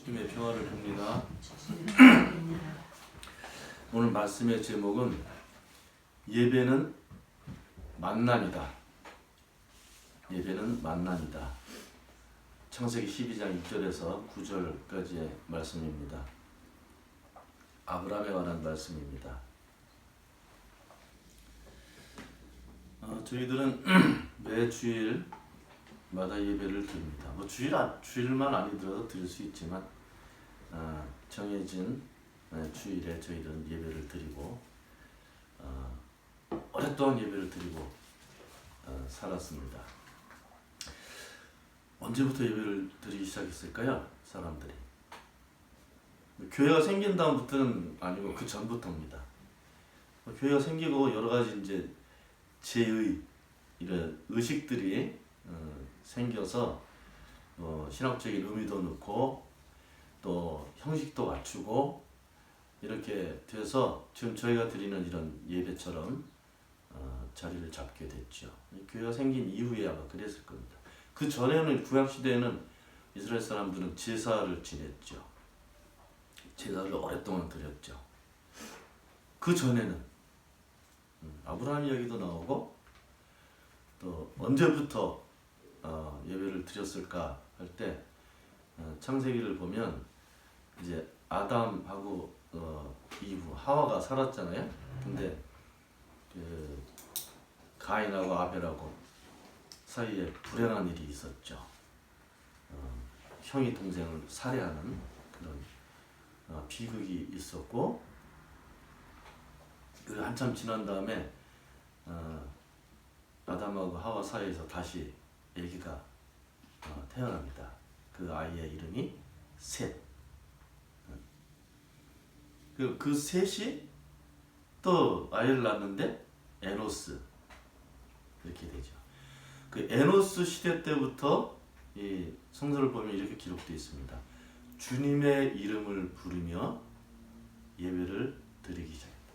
주님의 평화를 빕니다. 오늘 말씀의 제목은 예배는 만남이다. 예배는 만남이다. 창세기 12장 6절에서 9절까지의 말씀입니다. 아브라함에 관한 말씀입니다. 저희들은 매 주일마다 예배를 드립니다. 주일만 아니더라도 드릴 수 있지만 정해진 주일에 저희들은 예배를 드리고 오랫동안 예배를 드리고 살았습니다. 언제부터 예배를 드리기 시작했을까요? 사람들이 교회가 생긴 다음부터는 아니고 그 전부터입니다. 교회가 생기고 여러 가지 이제 제의 이런 의식들이 생겨서 신학적인 의미도 넣고 또 형식도 갖추고 이렇게 돼서 지금 저희가 드리는 이런 예배처럼 자리를 잡게 됐죠. 교회가 생긴 이후에 아마 그랬을 겁니다. 그 전에는 구약 시대에는 이스라엘 사람들은 제사를 지냈죠. 제사를 오랫동안 드렸죠. 그 전에는 아브라함 이야기도 나오고 또 언제부터 예배를 드렸을까 할 때 창세기를 보면 이제 아담하고 이브 하와가 살았잖아요. 근데 그 가인하고 아벨하고 사이에 불행한 일이 있었죠. 형이 동생을 살해하는 그런 비극이 있었고 그 한참 지난 다음에 아담하고 하와 사이에서 다시 아기가 태어납니다. 그 아이의 이름이 셋. 그 셋이 또 아이를 낳는데 에노스 이렇게 되죠. 그 에노스 시대 때부터 이 성서를 보면 이렇게 기록되어 있습니다. 주님의 이름을 부르며 예배를 드리기 시작했다.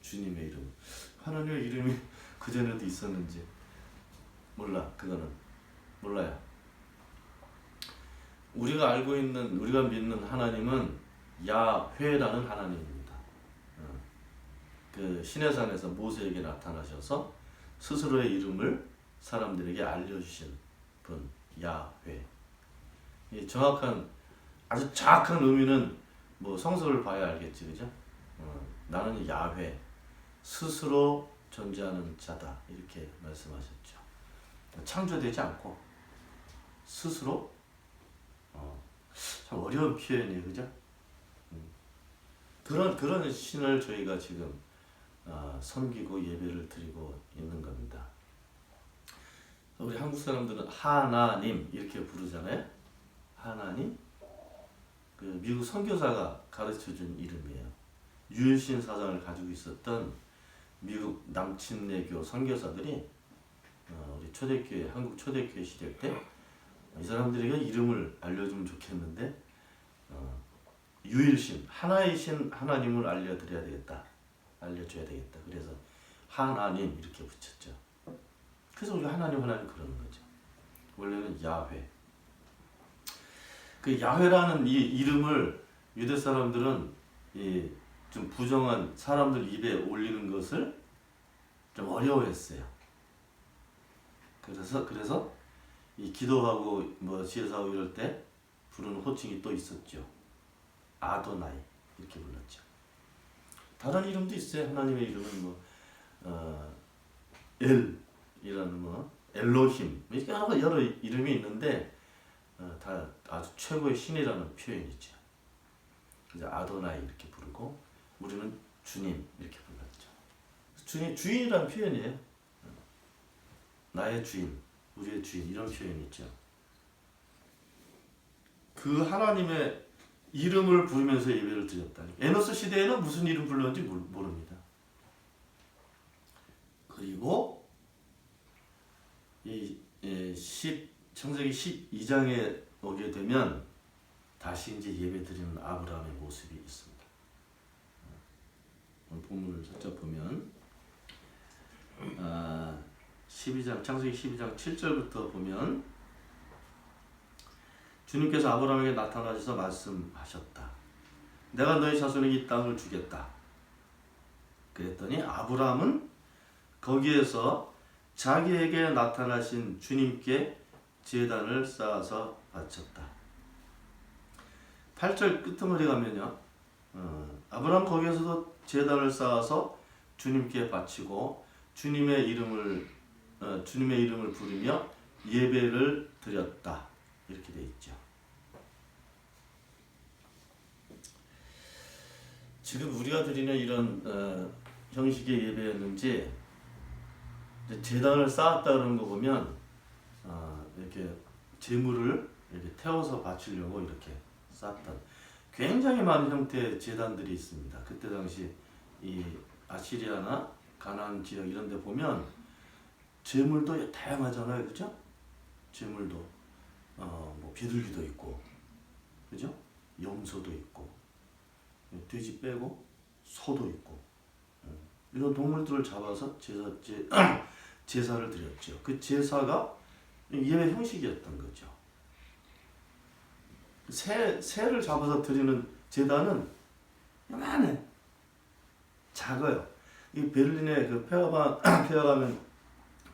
주님의 이름. 하나님의 이름이 그 전에도 있었는지 몰라. 그거는 몰라요. 우리가 알고 있는, 우리가 믿는 하나님은 야훼라는 하나님입니다. 그 시내산에서 모세에게 나타나셔서 스스로의 이름을 사람들에게 알려주신 분, 야훼. 이 정확한, 아주 정확한 의미는 뭐 성서를 봐야 알겠지, 그죠? 나는 야훼, 스스로 존재하는 자다, 이렇게 말씀하셨죠. 창조되지 않고 스스로. 참 어려운 표현이에요, 그죠? 그런 신을 저희가 지금 섬기고 예배를 드리고 있는 겁니다. 우리 한국 사람들은 하나님 이렇게 부르잖아요. 하나님. 그 미국 선교사가 가르쳐준 이름이에요. 유일신 사상을 가지고 있었던 미국 남침내교 선교사들이 우리 초대교회, 한국 초대교회 시대 때 이 사람들에게 이름을 알려주면 좋겠는데 유일신, 하나의 신 하나님을 알려줘야 되겠다. 그래서 하나님 이렇게 붙였죠. 그래서 우리가 하나님 그러는 거죠. 원래는 야훼. 그 야훼라는 이 이름을 유대 사람들은 좀 부정한 사람들 입에 올리는 것을 좀 어려워했어요. 그래서 이 기도하고 뭐 제사하고 이럴 때 부르는 호칭이 또 있었죠. 아도나이 이렇게 불렀죠. 다른 이름도 있어요. 하나님의 이름은 뭐 엘이라는 뭐 엘로힘 이렇게 여러 이름이 있는데 다 아주 최고의 신이라는 표현이죠. 이제 아도나이 이렇게 부르고 우리는 주님 이렇게 불렀죠. 주인이라는 표현이에요. 나의 주인, 우리의 주인 이런 표현이 있죠. 그 하나님의 이름을 부르면서 예배를 드렸다. 에노스 시대에는 무슨 이름 불렀는지 모릅니다. 그리고 창세기 12장에 오게 되면 다시 이제 예배 드리는 아브라함의 모습이 있습니다. 오늘 본문을 살짝 보면 12장 창세기 12장 7절부터 보면 주님께서 아브라함에게 나타나셔서 말씀하셨다. 내가 너희 자손에게 이 땅을 주겠다. 그랬더니 아브라함은 거기에서 자기에게 나타나신 주님께 제단을 쌓아서 바쳤다. 8절 끄트머리 가면요. 아브라함 거기에서도 제단을 쌓아서 주님께 바치고 주님의 이름을 부르며 예배를 드렸다. 이렇게 돼 있죠. 지금 우리가 드리는 이런 형식의 예배였는지 제단을 쌓았다는 거 보면 이렇게 제물을 이렇게 태워서 바치려고 이렇게 쌓았던 굉장히 많은 형태의 제단들이 있습니다. 그때 당시 이 아시리아나 가나안 지역 이런 데 보면 제물도 다양하잖아요. 그죠? 제물도 뭐 비둘기도 있고 그죠? 염소도 있고 돼지 빼고 소도 있고 이런 동물들을 잡아서 제사를 드렸죠. 그 제사가 예배 형식이었던 거죠. 새를 잡아서 드리는 제단은 요만해, 작아요. 이 베를린의 그 페어가면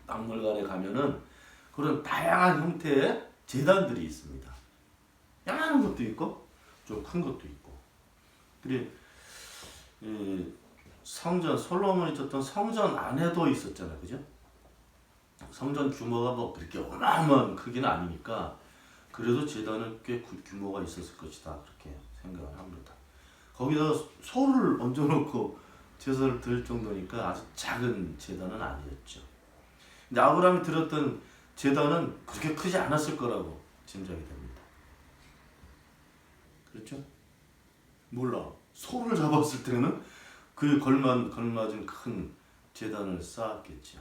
박물관에 가면은 그런 다양한 형태의 제단들이 있습니다. 요만한 것도 있고 좀 큰 것도 있고. 그리고 성전 솔로몬이 쳤던 성전 안에도 있었잖아요, 그죠? 성전 규모가 뭐 그렇게 어마어마한 크기는 아니니까 그래도 제단은 꽤 규모가 있었을 것이다 그렇게 생각을 합니다. 거기다가 소를 얹어놓고 제사를 드릴 정도니까 아주 작은 제단은 아니었죠. 근데 아브라함이 드렸던 제단은 그렇게 크지 않았을 거라고 짐작이 됩니다. 그렇죠? 몰라. 소를 잡았을 때는 그 걸맞은 큰 제단을 쌓았겠죠.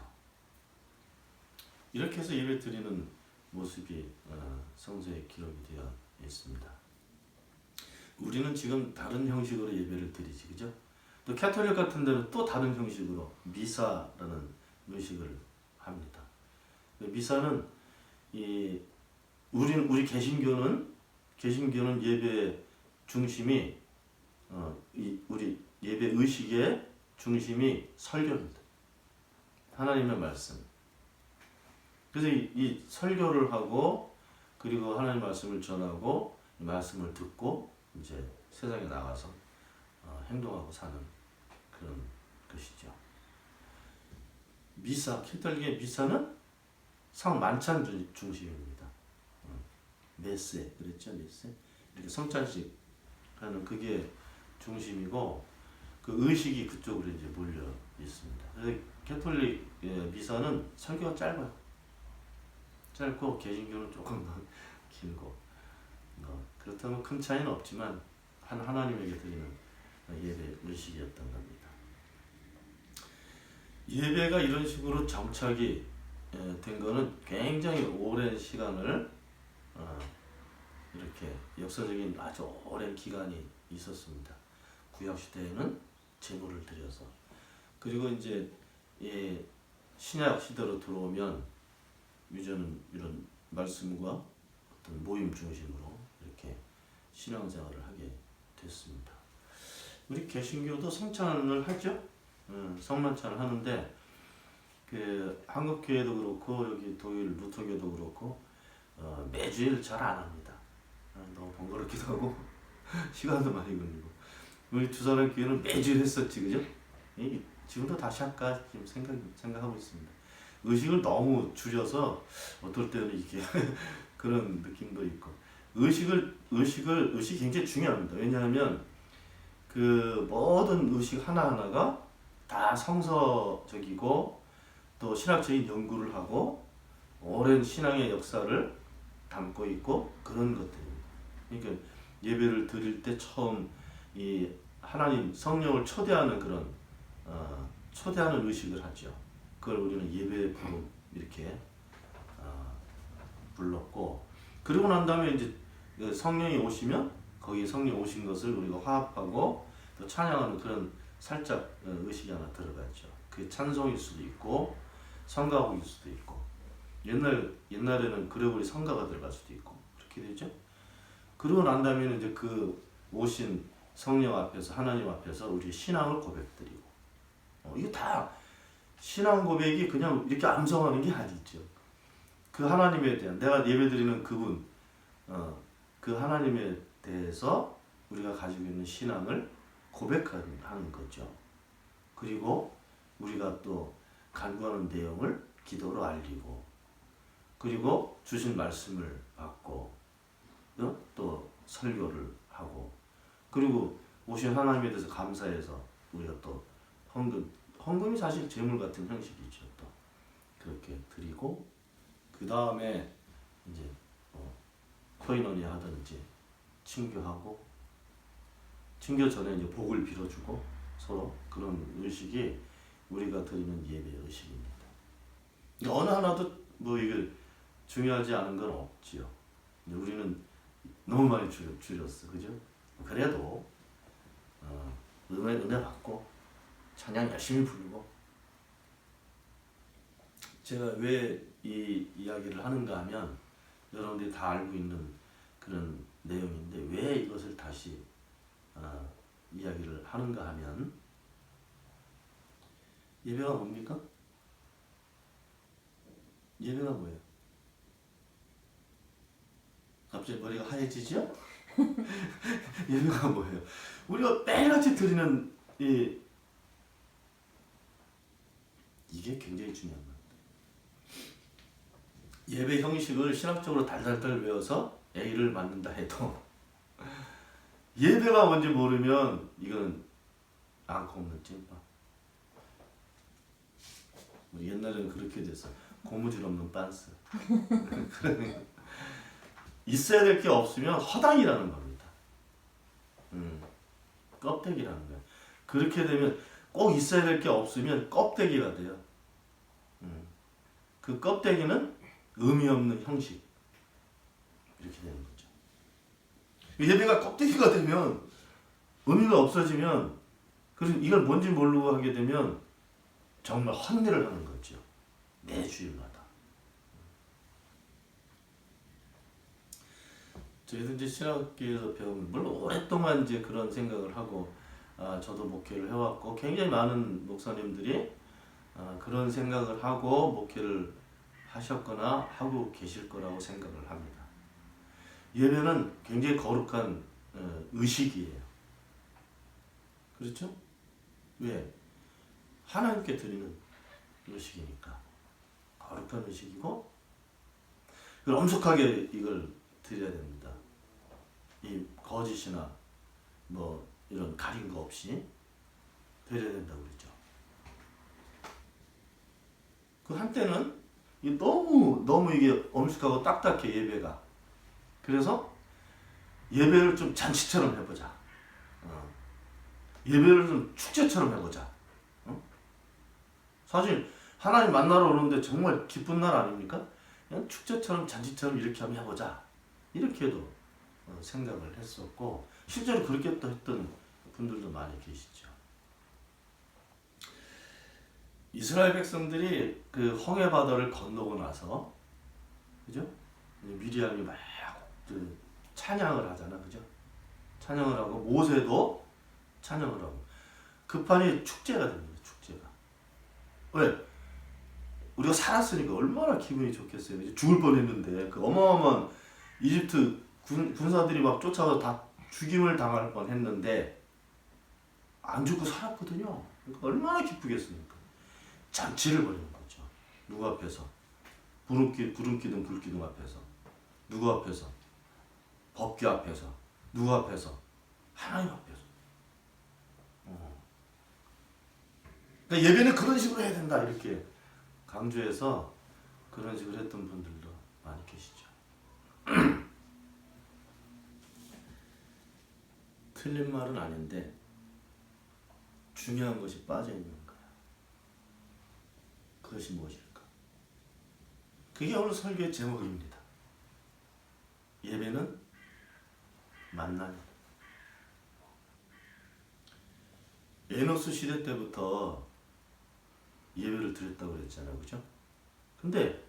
이렇게 해서 예배 드리는 모습이 성서에 기록이 되어 있습니다. 우리는 지금 다른 형식으로 예배를 드리지, 그죠? 또 캐톨릭 같은 데는 또 다른 형식으로 미사라는 의식을 합니다. 미사는 우리 개신교는 예배 중심이 우리 예배 의식의 중심이 설교입니다. 하나님의 말씀. 그래서 이 설교를 하고 그리고 하나님 말씀을 전하고 말씀을 듣고 이제 세상에 나가서 행동하고 사는 그런 것이죠. 미사, 캐톨릭의 미사는 성만찬 중심입니다. 메세, 그랬죠, 메세. 이렇게 성찬식 하는 그게 중심이고 그 의식이 그쪽으로 이제 몰려 있습니다. 그래서 캐톨릭 미사는 설교가 짧고 개신교는 조금 더 길고 그렇다면 큰 차이는 없지만 하나님에게 드리는 예배 의식이었던 겁니다. 예배가 이런 식으로 정착이 된 거는 굉장히 오랜 시간을 이렇게 역사적인 아주 오랜 기간이 있었습니다. 구약 시대에는 제물을 드려서 그리고 이제 신약 시대로 들어오면 이제는 이런 말씀과 어떤 모임 중심으로 이렇게 신앙생활을 하게 됐습니다. 우리 개신교도 성찬을 하죠. 성만찬을 하는데 그 한국 교회도 그렇고 여기 독일 루터교도 그렇고 매주일 잘 안 합니다. 너무 번거롭기도 하고 시간도 많이 걸리고 우리 두 사람 교회는 매주일 했었지, 그죠? 지금도 다시 할까 지금 생각하고 있습니다. 의식을 너무 줄여서 어떨 때는 이게 그런 느낌도 있고 의식이 굉장히 중요합니다. 왜냐하면 그 모든 의식 하나하나가 다 성서적이고 또 신학적인 연구를 하고 오랜 신앙의 역사를 담고 있고 그런 것들입니다. 그러니까 예배를 드릴 때 처음 이 하나님 성령을 초대하는 그런 초대하는 의식을 하죠. 그걸 우리는 예배 부름 이렇게 불렀고 그러고 난 다음에 이제 성령이 오시면 거기에 성령 오신 것을 우리가 화합하고 또 찬양하는 그런 살짝 의식이 하나 들어갔죠. 그게 찬송일 수도 있고 성가곡일 수도 있고 옛날에는 그레고리 성가가 들어갈 수도 있고 그렇게 되죠. 그러고 난 다음에는 이제 그 오신 성령 앞에서 하나님 앞에서 우리 신앙을 고백드리고 이게 다 신앙 고백이 그냥 이렇게 암송하는 게 아니죠. 그 하나님에 대한 내가 예배드리는 그분 그 하나님에 대해서 우리가 가지고 있는 신앙을 고백하는 거죠. 그리고 우리가 또 간구하는 내용을 기도로 알리고 그리고 주신 말씀을 받고 또 설교를 하고 그리고 오신 하나님에 대해서 감사해서 우리가 또 헌금이 사실 재물 같은 형식이죠. 또 그렇게 드리고 그 다음에 이제 코인원이 하든지 친교하고 친교 전에 이제 복을 빌어주고 서로 그런 의식이 우리가 드리는 예배 의식입니다. 어느 하나도 뭐 이게 중요하지 않은 건 없지요. 우리는 너무 많이 줄였어, 그죠? 그래도 은혜 받고 찬양 열심히 부르고 제가 왜 이 이야기를 하는가 하면 여러분들이 다 알고 있는 그런 내용인데 왜 이것을 다시 이야기를 하는가 하면 예배가 뭡니까? 예배가 뭐예요? 갑자기 머리가 하얘지죠? 예배가 뭐예요? 우리가 매일같이 드리는 이게 굉장히 중요한 겁니다. 예배 형식을 신학적으로 달달달 외워서 A를 맞는다 해도 예배가 뭔지 모르면 이건 않고 없는 찐빵. 옛날에는 그렇게 돼서 고무줄 없는 빤스. 있어야 될 게 없으면 허당이라는 겁니다. 껍데기라는 거예요. 그렇게 되면 꼭 있어야 될 게 없으면 껍데기가 돼요. 그 껍데기는 의미 없는 형식. 이렇게 되는 거죠. 예배가 껍데기가 되면 의미가 없어지면 그래서 이걸 뭔지 모르고 하게 되면 정말 헛일을 하는 거죠. 매 주일마다. 저희도 이제 신학교에서 배우면 물론 오랫동안 이제 그런 생각을 하고 저도 목회를 해왔고 굉장히 많은 목사님들이 그런 생각을 하고 목회를 하셨거나 하고 계실 거라고 생각을 합니다. 예배는 굉장히 거룩한 의식이에요. 그렇죠? 왜? 하나님께 드리는 의식이니까 거룩한 의식이고 엄숙하게 이걸 드려야 됩니다. 이 거짓이나 뭐 이런 가린 거 없이 드려야 된다고 그러죠. 그 한때는 너무 이게 엄숙하고 딱딱해 예배가. 그래서 예배를 좀 잔치처럼 해보자. 예배를 좀 축제처럼 해보자. 사실 하나님 만나러 오는데 정말 기쁜 날 아닙니까? 그냥 축제처럼 잔치처럼 이렇게 한번 해보자. 이렇게도 생각을 했었고 실제로 그렇게 또 했던 분들도 많이 계시죠. 이스라엘 백성들이 그 홍해 바다를 건너고 나서 그죠? 미리암이 막 찬양을 하잖아, 그죠? 찬양을 하고 모세도 찬양을 하고 그 판이 축제가 됩니다. 축제가. 왜? 우리가 살았으니까 얼마나 기분이 좋겠어요. 이제 죽을 뻔했는데 그 어마어마한 이집트 군사들이 막 쫓아가서 다 죽임을 당할 뻔했는데 안 죽고 살았거든요. 그러니까 얼마나 기쁘겠습니까? 잔치를 벌이는 거죠. 누구 앞에서? 구름기둥 불기둥 앞에서. 누구 앞에서? 법궤 앞에서. 누구 앞에서? 하나님 앞에서. 그러니까 예배는 그런 식으로 해야 된다 이렇게 강조해서 그런 식으로 했던 분들도 많이 계시죠. 틀린 말은 아닌데 중요한 것이 빠져 있는 거야. 그것이 무엇일까? 그게 오늘 설교의 제목입니다. 예배는 만남. 에노스 시대 때부터 예배를 드렸다고 그랬잖아요, 그죠? 근데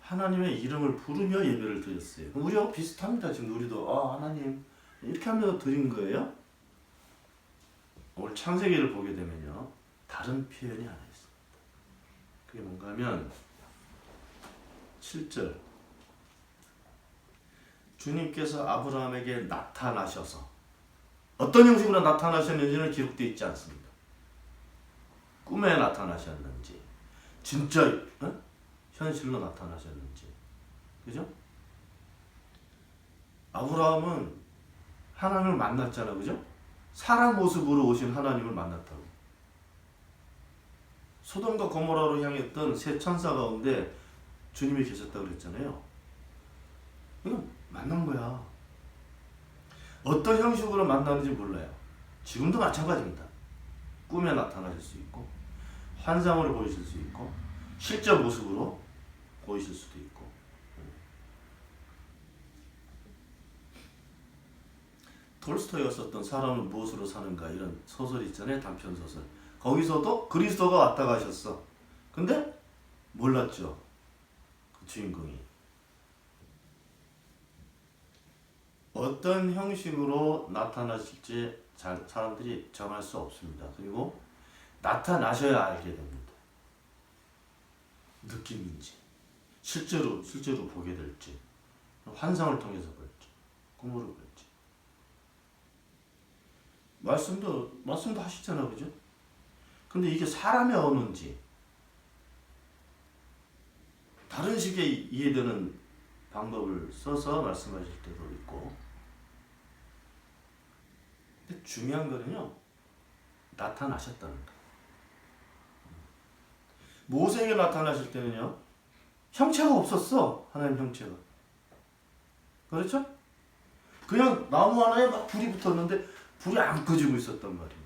하나님의 이름을 부르며 예배를 드렸어요. 우리하고 비슷합니다. 지금 우리도 하나님 이렇게 하면서 드린 거예요. 오늘 창세기를 보게 되면요, 다른 표현이 하나 있습니다. 그게 뭔가 하면 7절, 주님께서 아브라함에게 나타나셔서, 어떤 형식으로 나타나셨는지는 기록되어 있지 않습니다. 꿈에 나타나셨는지, 진짜 현실로 나타나셨는지, 그죠? 아브라함은 하나님을 만났잖아, 그죠? 사람 모습으로 오신 하나님을 만났다고. 소돔과 고모라로 향했던 세 천사 가운데 주님이 계셨다고 그랬잖아요. 이거 만난 거야. 어떤 형식으로 만나는지 몰라요. 지금도 마찬가지입니다. 꿈에 나타나실 수 있고, 환상으로 보이실 수 있고, 실제 모습으로 보이실 수도 있고. 톨스토이가 썼던 사람은 무엇으로 사는가 이런 소설이 있잖아요. 단편소설. 거기서도 그리스도가 왔다 가셨어. 근데 몰랐죠. 그 주인공이. 어떤 형식으로 나타나실지 사람들이 정할 수 없습니다. 그리고 나타나셔야 알게 됩니다. 느낌인지, 실제로 보게 될지, 환상을 통해서 볼지, 꿈으로 볼지. 말씀도 하시잖아, 그죠? 근데 이게 사람의 언어인지, 다른 식의 이해되는 방법을 써서 말씀하실 때도 있고. 근데 중요한 거는요, 나타나셨다는 거. 모세에게 나타나실 때는요, 형체가 없었어. 하나님 형체가. 그렇죠? 그냥 나무 하나에 막 불이 붙었는데 불이 안 꺼지고 있었단 말입니다.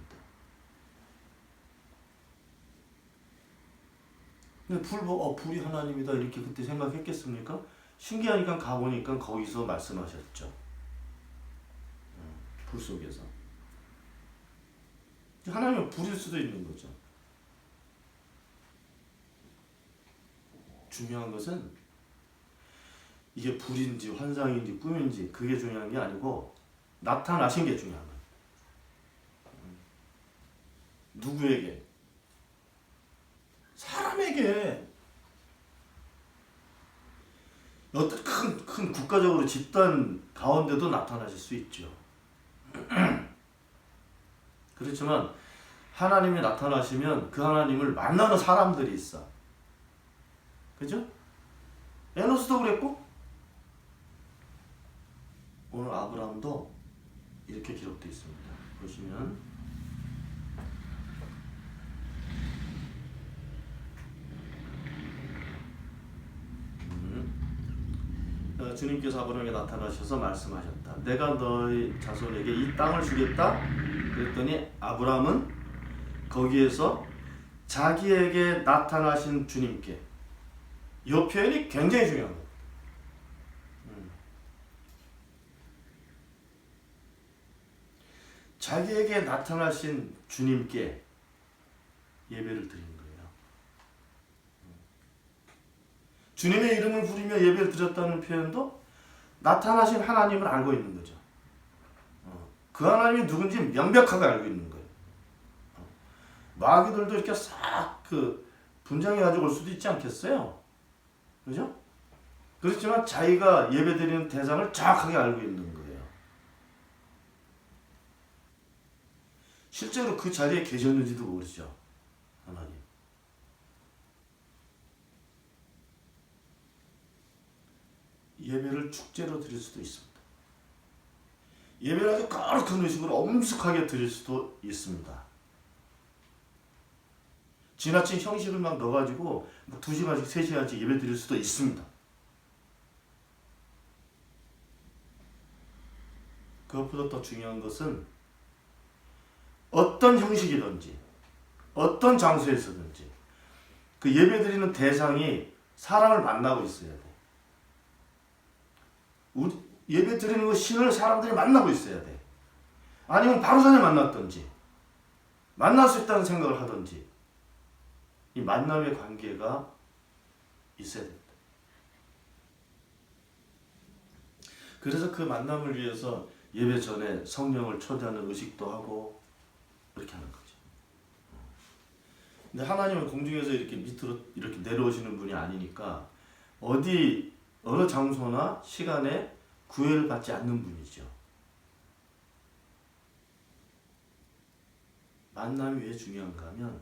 근데 불이 하나님이다 이렇게 그때 생각했겠습니까? 신기하니까 가보니까 거기서 말씀하셨죠. 불 속에서. 하나님은 불일 수도 있는 거죠. 중요한 것은 이게 불인지 환상인지 꿈인지 그게 중요한 게 아니고 나타나신 게 중요한 거예요. 누구에게? 사람에게. 어떤 큰 국가적으로 집단 가운데도 나타나실 수 있죠. 그렇지만 하나님이 나타나시면 그 하나님을 만나는 사람들이 있어. 그죠? 에노스도 그랬고 오늘 아브라함도 이렇게 기록되어 있습니다. 보시면 주님께서 아브라함에게 나타나셔서 말씀하셨다. 내가 너희 자손에게 이 땅을 주겠다. 그랬더니 아브라함은 거기에서 자기에게 나타나신 주님께, 이 표현이 굉장히 중요한 거예요. 자기에게 나타나신 주님께 예배를 드린 거예요. 주님의 이름을 부르며 예배를 드렸다는 표현도 나타나신 하나님을 알고 있는 거죠. 그 하나님이 누군지 명백하게 알고 있는 거예요. 마귀들도 이렇게 싹 분장해 가지고 올 수도 있지 않겠어요? 그죠? 그렇지만 자기가 예배드리는 대상을 정확하게 알고 있는 거예요. 실제로 그 자리에 계셨는지도 모르죠. 하나님. 예배를 축제로 드릴 수도 있습니다. 예배를 아주 거룩한 의식으로 엄숙하게 드릴 수도 있습니다. 지나친 형식을 막 넣어가지고 2시간씩 3시간씩 예배 드릴 수도 있습니다. 그것보다 더 중요한 것은 어떤 형식이든지 어떤 장소에서든지 그 예배 드리는 대상이 사람을 만나고 있어야 돼. 예배 드리는 그 신을 사람들이 만나고 있어야 돼. 아니면 바로 전에 만났든지 만날 수 있다는 생각을 하든지 이 만남의 관계가 있어야 됩니다. 그래서 그 만남을 위해서 예배 전에 성령을 초대하는 의식도 하고 그렇게 하는 거죠. 근데 하나님은 공중에서 이렇게 밑으로 이렇게 내려오시는 분이 아니니까 어느 장소나 시간에 구애를 받지 않는 분이죠. 만남이 왜 중요한가 하면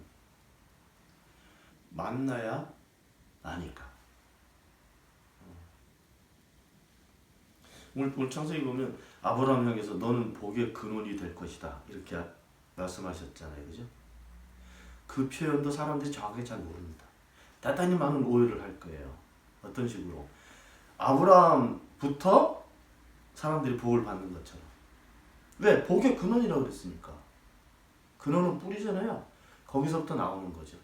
만나야 아니까. 오늘 창세기 보면 아브라함 향해서 너는 복의 근원이 될 것이다 이렇게 말씀하셨잖아요. 그죠? 그 표현도 사람들이 정확하게 잘 모릅니다. 대단히 많은 오해를 할 거예요. 어떤 식으로? 아브라함부터 사람들이 복을 받는 것처럼. 왜? 복의 근원이라고 그랬으니까. 근원은 뿌리잖아요. 거기서부터 나오는 거죠.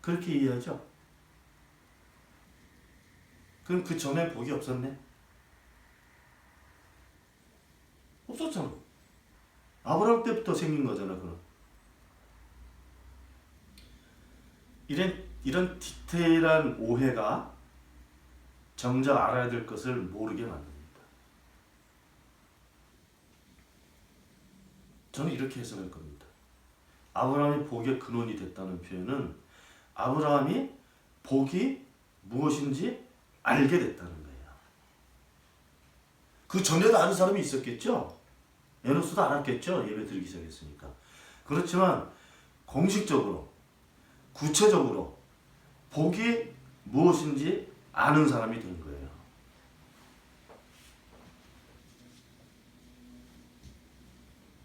그렇게 이해하죠? 그럼 그 전에 복이 없었네? 없었잖아. 아브라함 때부터 생긴 거잖아, 그럼. 이런 디테일한 오해가 정작 알아야 될 것을 모르게 만듭니다. 저는 이렇게 해석할 겁니다. 아브라함이 복의 근원이 됐다는 표현은 아브라함이 복이 무엇인지 알게 됐다는 거예요. 그 전에도 아는 사람이 있었겠죠? 에노스도 알았겠죠? 예배 드리기 시작했으니까. 그렇지만 공식적으로 구체적으로 복이 무엇인지 아는 사람이 된 거예요.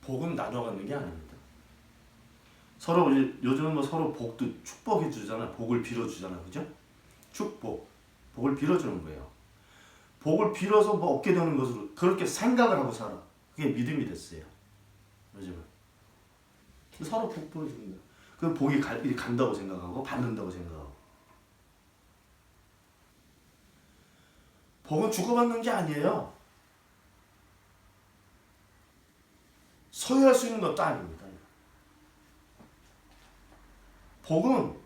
복은 나눠 갖는 게 아닙니다. 서로 요즘은 뭐 서로 복도 축복해 주잖아. 복을 빌어 주잖아. 그죠? 축복. 복을 빌어 주는 거예요. 복을 빌어서 뭐 얻게 되는 것으로 그렇게 생각을 하고 살아. 그게 믿음이 됐어요. 요즘은. 서로 복 보여주는 거야. 그 복이 간다고 생각하고 받는다고 생각하고. 복은 주고받는 게 아니에요. 소유할 수 있는 것도 아닙니다. 복은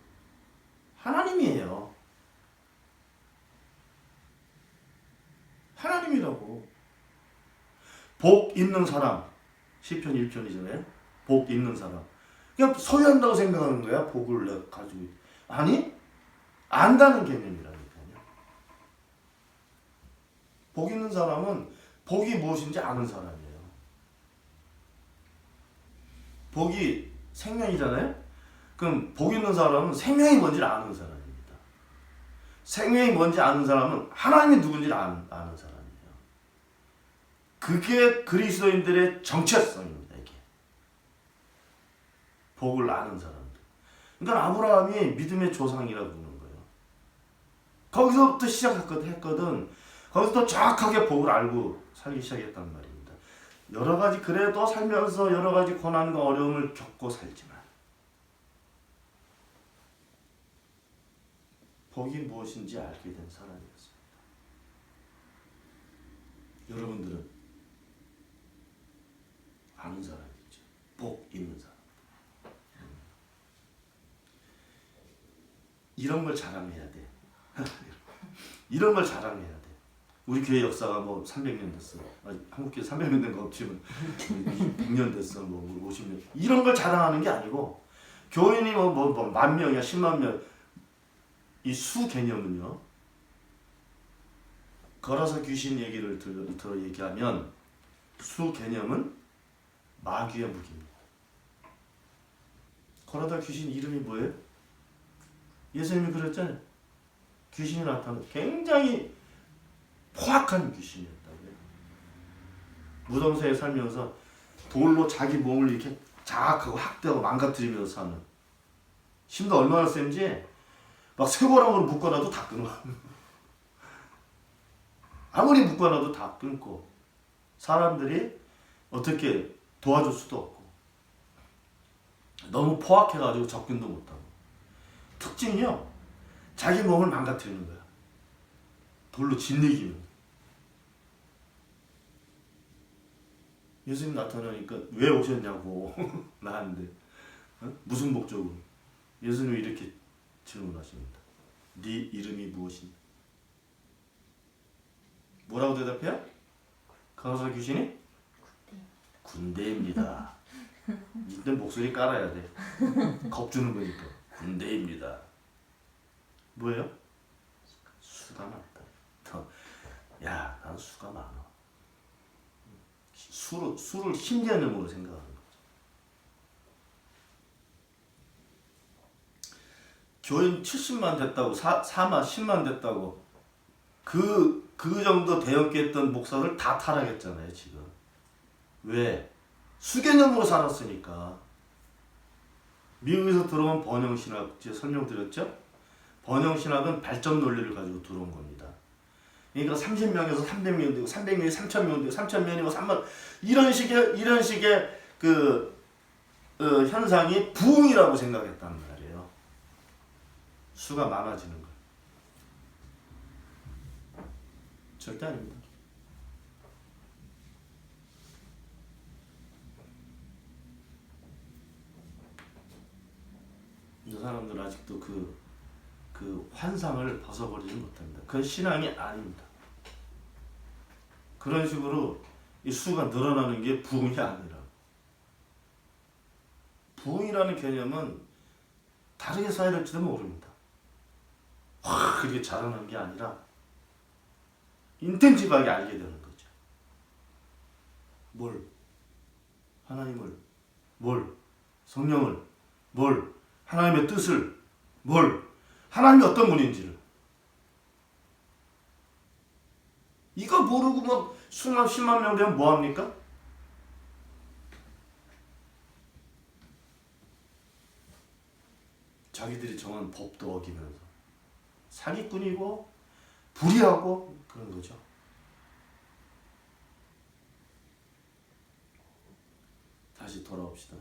하나님이에요. 하나님이라고. 복 있는 사람. 시편 1편이잖아요. 복 있는 사람. 그냥 소유한다고 생각하는 거야. 복을 내가 가지고. 아니, 안다는 개념이라니까요. 복 있는 사람은 복이 무엇인지 아는 사람이에요. 복이 생명이잖아요. 그럼 복 있는 사람은 생명이 뭔지를 아는 사람입니다. 생명이 뭔지 아는 사람은 하나님이 누군지를 아는 사람이에요. 그게 그리스도인들의 정체성입니다. 이게 복을 아는 사람들. 그러니까 아브라함이 믿음의 조상이라고 부르는 거예요. 거기서부터 시작했거든. 거기서 정확하게 복을 알고 살기 시작했단 말입니다. 여러 가지 그래도 살면서 여러 가지 고난과 어려움을 겪고 살지만 복이 무엇인지 알게 된 사람이었습니다. 여러분들은 아는 사람이죠. 복 있는 사람. 이런 걸 자랑해야 돼. 이런 걸 자랑해야 돼. 우리 교회 역사가 뭐 300년 됐어. 한국 교회 300년 된 거 없지만 100년 됐어. 뭐 50년. 이런 걸 자랑하는 게 아니고 교인이 뭐 만 명이야 10만 명. 이 수 개념은요. 걸어서 귀신 얘기를 들어 얘기하면 수 개념은 마귀의 무기입니다. 걸어다 귀신 이름이 뭐예요? 예수님이 그랬잖아요. 귀신이 나타나는 굉장히 포악한 귀신이었다고요. 무덤새에 살면서 돌로 자기 몸을 이렇게 자학하고 학대하고 망가뜨리면서 사는. 힘도 얼마나 센지 막 쇠고랑으로 묶어놔도 다 끊어. 아무리 묶어놔도 다 끊고 사람들이 어떻게 도와줄 수도 없고 너무 포악해가지고 접근도 못하고. 특징이요. 자기 몸을 망가뜨리는 거야. 돌로 짓이기는. 예수님 나타나니까 왜 오셨냐고 나한테. 무슨 목적으로? 예수님이 이렇게 질문하십니다. 네 이름이 무엇이냐? 뭐라고 대답해요? 간호사 귀신이? 군대입니다. 이때 목소리 깔아야 돼. 겁주는 거니까. 군대입니다. 뭐예요? 수가 많다. 야, 난 수가 많아. 수를 신개념으로 생각하는 거죠. 교인 70만 됐다고, 4만, 10만 됐다고 그 정도 대형교 했던 목사들 다 타락했잖아요, 지금. 왜? 수개념으로 살았으니까. 미국에서 들어온 번영신학, 제가 설명드렸죠? 번영신학은 발전 논리를 가지고 들어온 겁니다. 그러니까 30명에서 300명 되고 300명이 3,000명 되고 3,000명이고 3만 이런 식의 현상이 부흥이라고 생각했단 말이에요. 수가 많아지는 거. 절대 아닙니다. 이 사람들 아직도 그 환상을 벗어버리지 못합니다. 그건 신앙이 아닙니다. 그런 식으로 이 수가 늘어나는 게 부흥이 아니라, 부흥이라는 개념은 다르게 써야 될지도 모릅니다. 확 그렇게 자라는 게 아니라 인텐시브하게 알게 되는 거죠. 뭘? 하나님을. 뭘? 성령을. 뭘? 하나님의 뜻을. 뭘? 하나님이 어떤 분인지를. 이거 모르고 막 수만 10만 명 되면 뭐합니까? 자기들이 정한 법도 어기면서 사기꾼이고 불의하고 그런 거죠. 다시 돌아옵시다.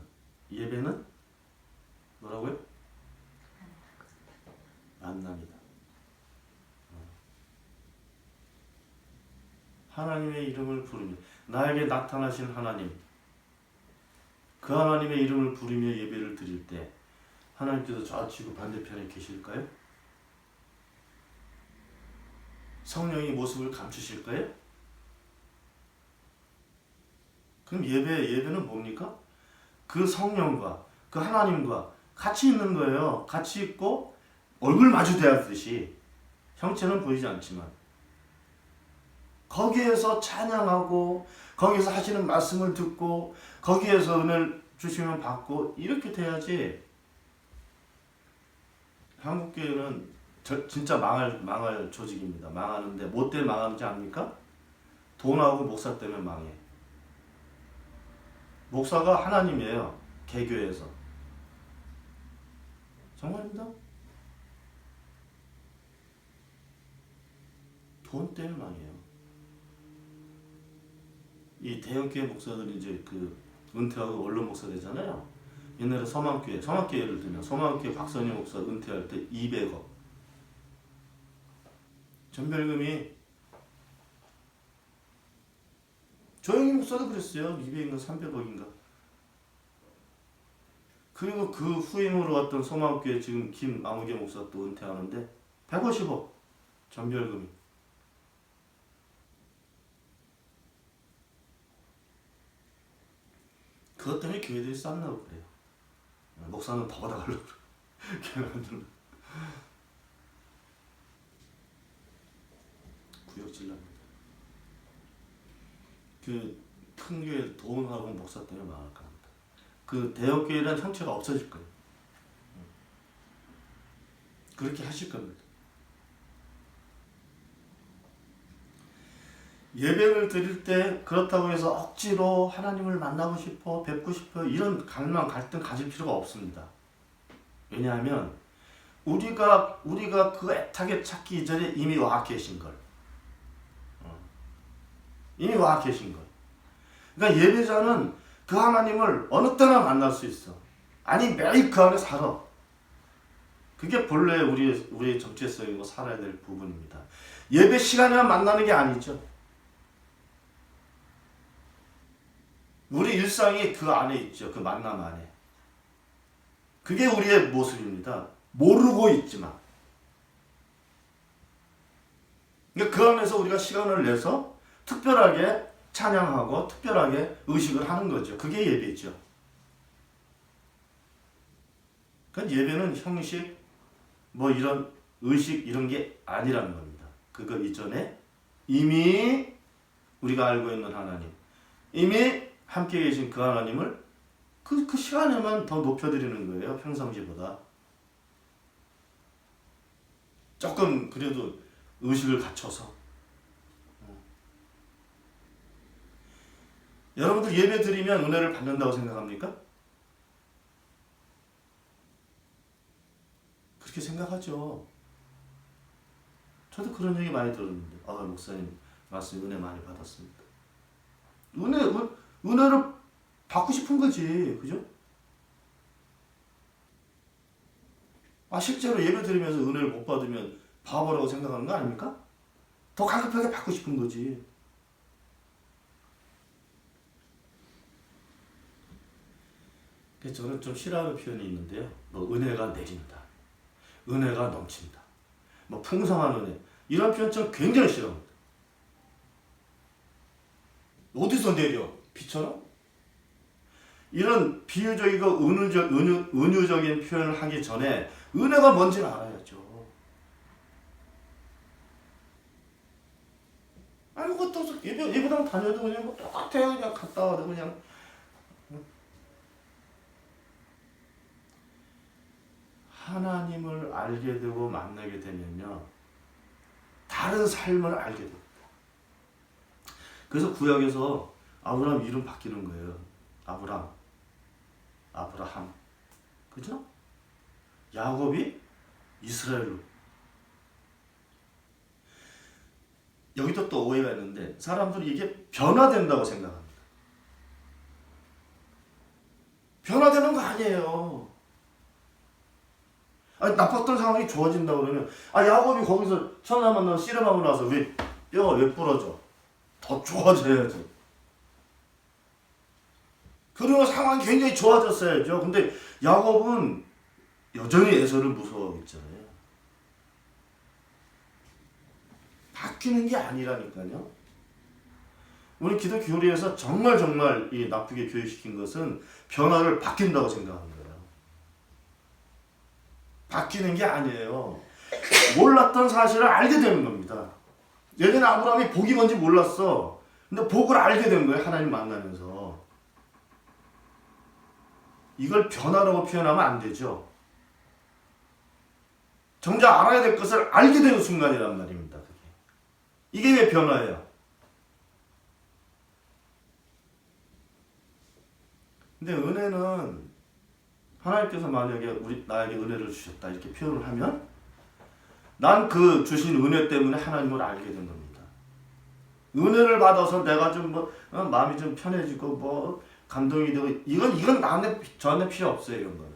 예배는 뭐라고요? 만남이다. 하나님의 이름을 부르며, 나에게 나타나신 하나님, 그 하나님의 이름을 부르며 예배를 드릴 때 하나님께서 좌측 반대편에 계실까요? 성령이 모습을 감추실까요? 그럼 예배는 뭡니까? 그 성령과 그 하나님과 같이 있는 거예요. 같이 있고 얼굴 마주 대하듯이. 형체는 보이지 않지만 거기에서 찬양하고 거기에서 하시는 말씀을 듣고 거기에서 은혜를 주시면 받고 이렇게 돼야지. 한국교회는 진짜 망할 조직입니다. 망하는데 뭐 때문에 망하는지 압니까? 돈하고 목사 때문에 망해. 목사가 하나님이에요. 개교에서. 정말입니다. 돈 때문에 망해요. 이 대형교회 목사들이 이제 은퇴하고 원로 목사 되잖아요. 옛날에 서만교회 예를 들면 서만교회 박선희 목사 은퇴할 때 200억. 전별금이 조영희 목사도 그랬어요. 200인가 300억인가. 그리고 그 후임으로 왔던 서만교회 지금 김아무개 목사 또 은퇴하는데 150억 전별금이. 그것 때문에 교회들이 쌌나고 그래요. 목사는 더 받아가려고 그래요. 구역질납니다. 큰 교회 돈하고 목사 때문에 망할 겁니다. 대형교회라는 형체가 없어질 거예요. 그렇게 하실 겁니다. 예배를 드릴 때 그렇다고 해서 억지로 하나님을 만나고 싶어, 뵙고 싶어 이런 갈망, 갈등 가질 필요가 없습니다. 왜냐하면 우리가 그 애타게 찾기 이전에 이미 와 계신 걸. 이미 와 계신 걸. 그러니까 예배자는 그 하나님을 어느 때나 만날 수 있어. 아니 매일 그 안에 살아. 그게 본래 우리의 정체성이고 살아야 될 부분입니다. 예배 시간에만 만나는 게 아니죠. 우리 일상이 그 안에 있죠. 그 만남 안에. 그게 우리의 모습입니다. 모르고 있지만. 그러니까 그 안에서 우리가 시간을 내서 특별하게 찬양하고 특별하게 의식을 하는 거죠. 그게 예배죠. 그러니까 예배는 형식, 뭐 이런 의식 이런 게 아니라는 겁니다. 그거 이전에 이미 우리가 알고 있는 하나님, 이미 함께 계신 그 하나님을 그 시간에만 더 높여드리는 거예요. 평상시보다. 조금 그래도 의식을 갖춰서. 여러분들 예배 드리면 은혜를 받는다고 생각합니까? 그렇게 생각하죠. 저도 그런 얘기 많이 들었는데, 목사님 말씀 은혜 많이 받았습니다. 은혜를 받고 싶은 거지, 그죠? 실제로 예배 드리면서 은혜를 못 받으면 바보라고 생각하는 거 아닙니까? 더 갈급하게 받고 싶은 거지. 그래서 저는 좀 싫어하는 표현이 있는데요. 뭐 은혜가 내린다, 은혜가 넘친다, 뭐 풍성한 은혜, 이런 표현 저 굉장히 싫어합니다. 어디서 내려? 비처럼? 이런 비유적이고 은유적인 표현을 하기 전에 은혜가 뭔지를 알아야죠. 아무것도 예배당 다녀도 그냥 뭐 똑같아요. 그냥 갔다 와도 그냥. 하나님을 알게 되고 만나게 되면요, 다른 삶을 알게 됩니다. 그래서 구약에서 아브라함 이름 바뀌는 거예요. 아브라함, 그죠? 야곱이 이스라엘로. 여기도 또 오해가 있는데 사람들이 이게 변화된다고 생각합니다. 변화되는 거 아니에요. 나빴던 상황이 좋아진다 그러면 야곱이 거기서 천사 만나서 씨름하고 나서 뼈가 왜 부러져? 더 좋아져야지. 그러면 상황이 굉장히 좋아졌어야죠. 근데 야곱은 여전히 에서를 무서워하고 있잖아요. 바뀌는 게 아니라니까요. 우리 기독 교리에서 정말 이 나쁘게 교육시킨 것은 변화를 바뀐다고 생각하는 거예요. 바뀌는 게 아니에요. 몰랐던 사실을 알게 되는 겁니다. 예전에 아브라함이 복이 뭔지 몰랐어. 근데 복을 알게 된 거예요. 하나님 만나면서. 이걸 변화라고 표현하면 안 되죠. 정작 알아야 될 것을 알게 되는 순간이란 말입니다. 이게 왜 변화예요? 근데 은혜는 하나님께서 만약에 나에게 은혜를 주셨다 이렇게 표현을 하면 난 그 주신 은혜 때문에 하나님을 알게 된 겁니다. 은혜를 받아서 내가 좀 마음이 좀 편해지고 감동이 되고 이건 저한테 필요 없어요. 이런 건.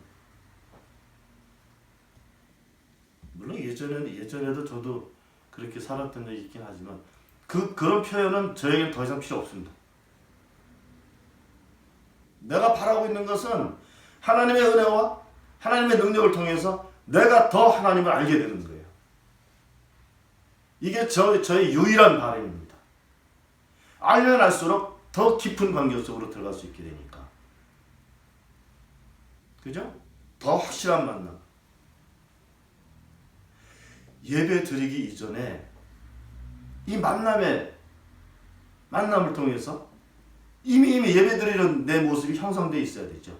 물론 예전에도 저도 그렇게 살았던 적이 있긴 하지만 그런 표현은 저에게는 더 이상 필요 없습니다. 내가 바라고 있는 것은 하나님의 은혜와 하나님의 능력을 통해서 내가 더 하나님을 알게 되는 거예요. 이게 저의 유일한 바람입니다. 알면 알수록 더 깊은 관계 속으로 들어갈 수 있게 되니까. 그죠? 더 확실한 만남. 예배 드리기 이전에 이 만남을 통해서 이미 예배 드리는 내 모습이 형성되어 있어야 되죠.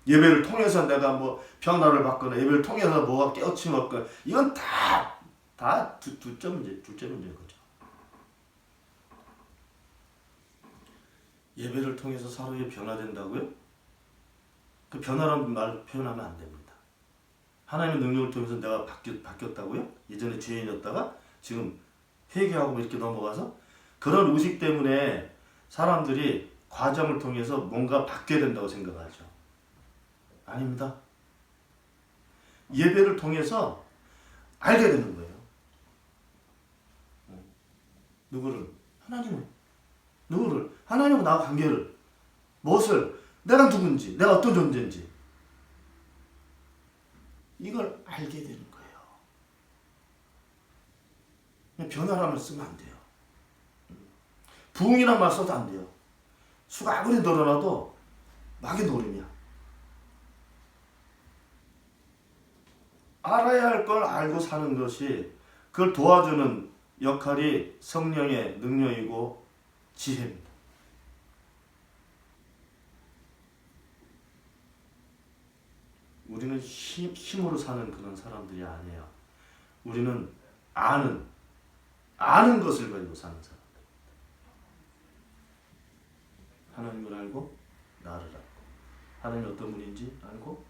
예배를 통해서 내가 변화를 받거나 예배를 통해서 뭐가 깨우침을 얻거나 이건 다 둘째 문제인 거죠. 예배를 통해서 서로의 변화된다고요? 그 변화라는 말을 표현하면 안 됩니다. 하나님의 능력을 통해서 내가 바뀌었다고요? 예전에 죄인이었다가 지금 회개하고 이렇게 넘어가서 그런 의식 때문에 사람들이 과정을 통해서 뭔가 바뀌어야 된다고 생각하죠. 아닙니다. 예배를 통해서 알게 되는 거예요. 누구를? 하나님을. 누구를? 하나님과 나와 관계를. 무엇을? 내가 누군지, 내가 어떤 존재인지. 이걸 알게 되는 거예요. 그냥 변화라는 말 쓰면 안 돼요. 부흥이란 말 써도 안 돼요. 수가 아무리 늘어나도 막의 노름이야. 알아야 할 걸 알고 사는 것이, 그걸 도와주는 역할이 성령의 능력이고 지혜입니다. 우리는 힘으로 사는 그런 사람들이 아니에요. 우리는 아는 것을 가지고 사는 사람. 하나님을 알고 나를 알고, 하나님이 어떤 분인지 알고,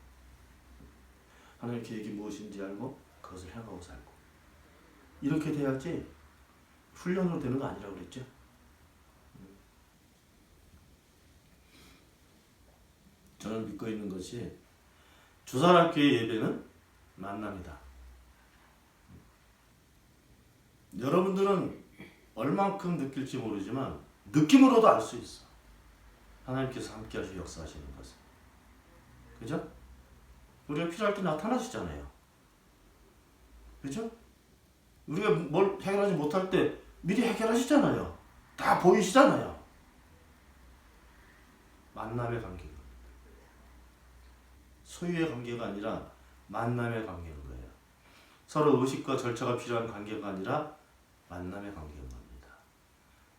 하나님의 계획이 무엇인지 알고 그것을 행하고 살고, 이렇게 돼야지 훈련으로 되는 거 아니라고 그랬죠. 저는 믿고 있는 것이 주산학교의 예배는 만남이다. 여러분들은 얼만큼 느낄지 모르지만 느낌으로도 알 수 있어. 하나님께서 함께 하시고 역사하시는 것을. 그죠? 우리가 필요할 때 나타나시잖아요. 그죠? 우리가 뭘 해결하지 못할 때 미리 해결하시잖아요. 다 보이시잖아요. 만남의 관계. 소유의 관계가 아니라 만남의 관계인 거예요. 서로 의식과 절차가 필요한 관계가 아니라 만남의 관계인 겁니다.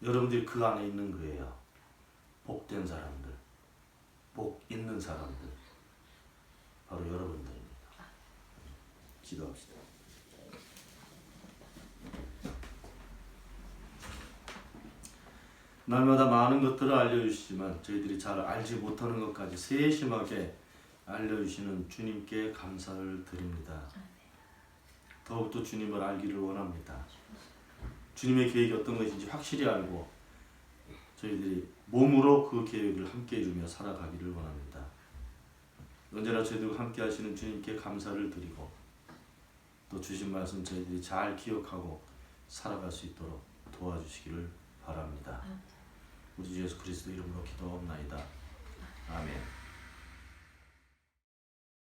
여러분들이 그 안에 있는 거예요. 복된 사람들, 복 있는 사람들, 바로 여러분들입니다. 기도합시다. 날마다 많은 것들을 알려주시지만 저희들이 잘 알지 못하는 것까지 세심하게 알려주시는 주님께 감사를 드립니다. 더욱더 주님을 알기를 원합니다. 주님의 계획이 어떤 것인지 확실히 알고 저희들이 몸으로 그 계획을 함께 이루며 살아가기를 원합니다. 언제나 저희들과 함께 하시는 주님께 감사를 드리고 또 주신 말씀 저희들이 잘 기억하고 살아갈 수 있도록 도와주시기를 바랍니다. 우리 주 예수 그리스도 이름으로 기도하옵나이다. 아멘.